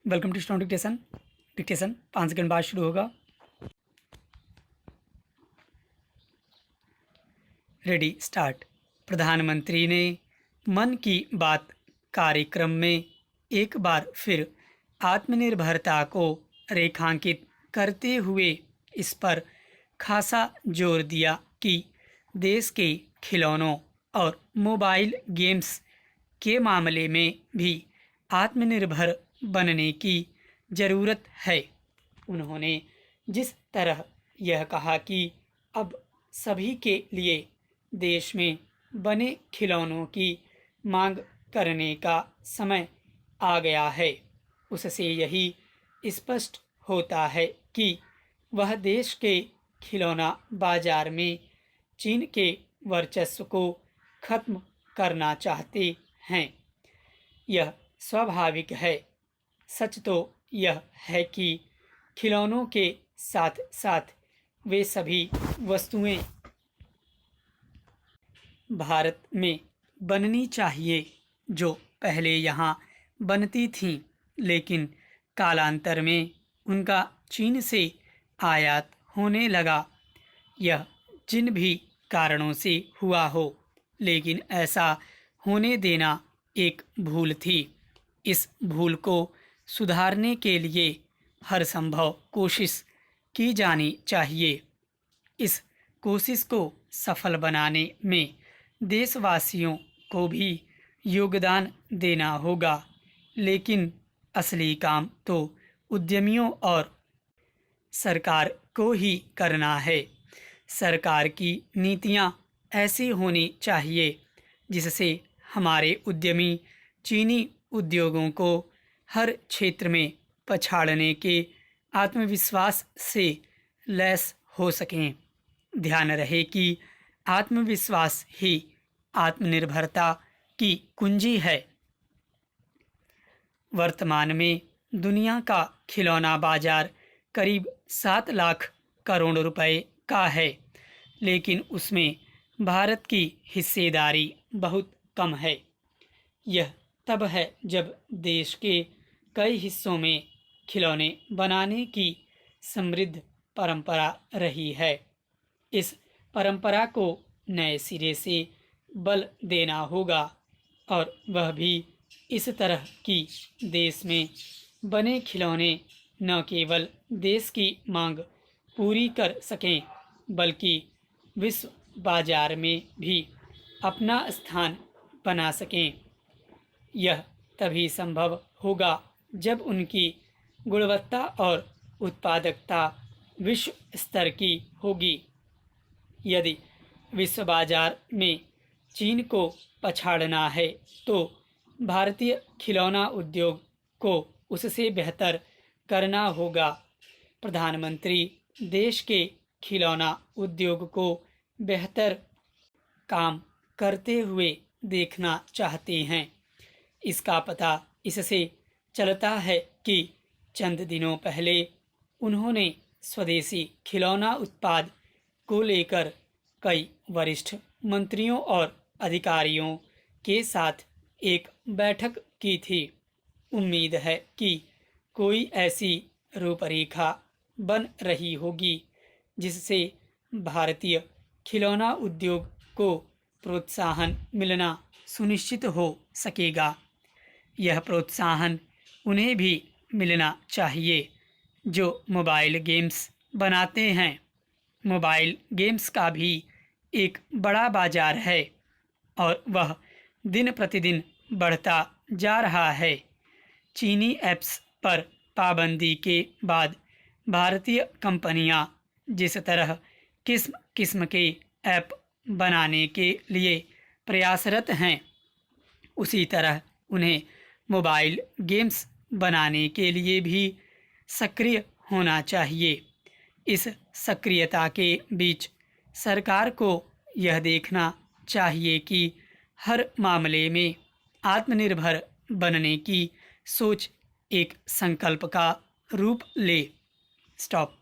Welcome to stone dictation. Dictation 5 second बाद शुरू होगा। Ready start. प्रधानमंत्री ने मन की बात कार्यक्रम में एक बार फिर आत्मनिर्भरता को रेखांकित करते हुए इस पर खासा जोर दिया कि देश के खिलौनों और मोबाइल गेम्स के मामले में भी आत्मनिर्भर बनने की ज़रूरत है। उन्होंने जिस तरह यह कहा कि अब सभी के लिए देश में बने खिलौनों की मांग करने का समय आ गया है, उससे यही स्पष्ट होता है कि वह देश के खिलौना बाजार में चीन के वर्चस्व को खत्म करना चाहते हैं। यह स्वाभाविक है। सच तो यह है कि खिलौनों के साथ साथ वे सभी वस्तुएं भारत में बननी चाहिए जो पहले यहाँ बनती थीं, लेकिन कालांतर में उनका चीन से आयात होने लगा। यह जिन भी कारणों से हुआ हो, लेकिन ऐसा होने देना एक भूल थी। इस भूल को सुधारने के लिए हर संभव कोशिश की जानी चाहिए। इस कोशिश को सफल बनाने में देशवासियों को भी योगदान देना होगा, लेकिन असली काम तो उद्यमियों और सरकार को ही करना है। सरकार की नीतियां ऐसी होनी चाहिए जिससे हमारे उद्यमी चीनी उद्योगों को हर क्षेत्र में पछाड़ने के आत्मविश्वास से लैस हो सकें। ध्यान रहे कि आत्मविश्वास ही आत्मनिर्भरता की कुंजी है। वर्तमान में दुनिया का खिलौना बाजार करीब 7 लाख करोड़ रुपए का है, लेकिन उसमें भारत की हिस्सेदारी बहुत कम है। यह तब है जब देश के कई हिस्सों में खिलौने बनाने की समृद्ध परंपरा रही है। इस परंपरा को नए सिरे से बल देना होगा, और वह भी इस तरह कि देश में बने खिलौने न केवल देश की मांग पूरी कर सकें, बल्कि विश्व बाजार में भी अपना स्थान बना सकें। यह तभी संभव होगा जब उनकी गुणवत्ता और उत्पादकता विश्व स्तर की होगी। यदि विश्व बाजार में चीन को पछाड़ना है, तो भारतीय खिलौना उद्योग को उससे बेहतर करना होगा। प्रधानमंत्री देश के खिलौना उद्योग को बेहतर काम करते हुए देखना चाहते हैं। इसका पता इससे चलता है कि चंद दिनों पहले उन्होंने स्वदेशी खिलौना उत्पाद को लेकर कई वरिष्ठ मंत्रियों और अधिकारियों के साथ एक बैठक की थी। उम्मीद है कि कोई ऐसी रूपरेखा बन रही होगी जिससे भारतीय खिलौना उद्योग को प्रोत्साहन मिलना सुनिश्चित हो सकेगा। यह प्रोत्साहन उन्हें भी मिलना चाहिए जो मोबाइल गेम्स बनाते हैं। मोबाइल गेम्स का भी एक बड़ा बाजार है और वह दिन प्रतिदिन बढ़ता जा रहा है। चीनी ऐप्स पर पाबंदी के बाद भारतीय कंपनियां जिस तरह किस्म किस्म के ऐप बनाने के लिए प्रयासरत हैं, उसी तरह उन्हें मोबाइल गेम्स बनाने के लिए भी सक्रिय होना चाहिए। इस सक्रियता के बीच सरकार को यह देखना चाहिए कि हर मामले में आत्मनिर्भर बनने की सोच एक संकल्प का रूप ले। स्टॉप।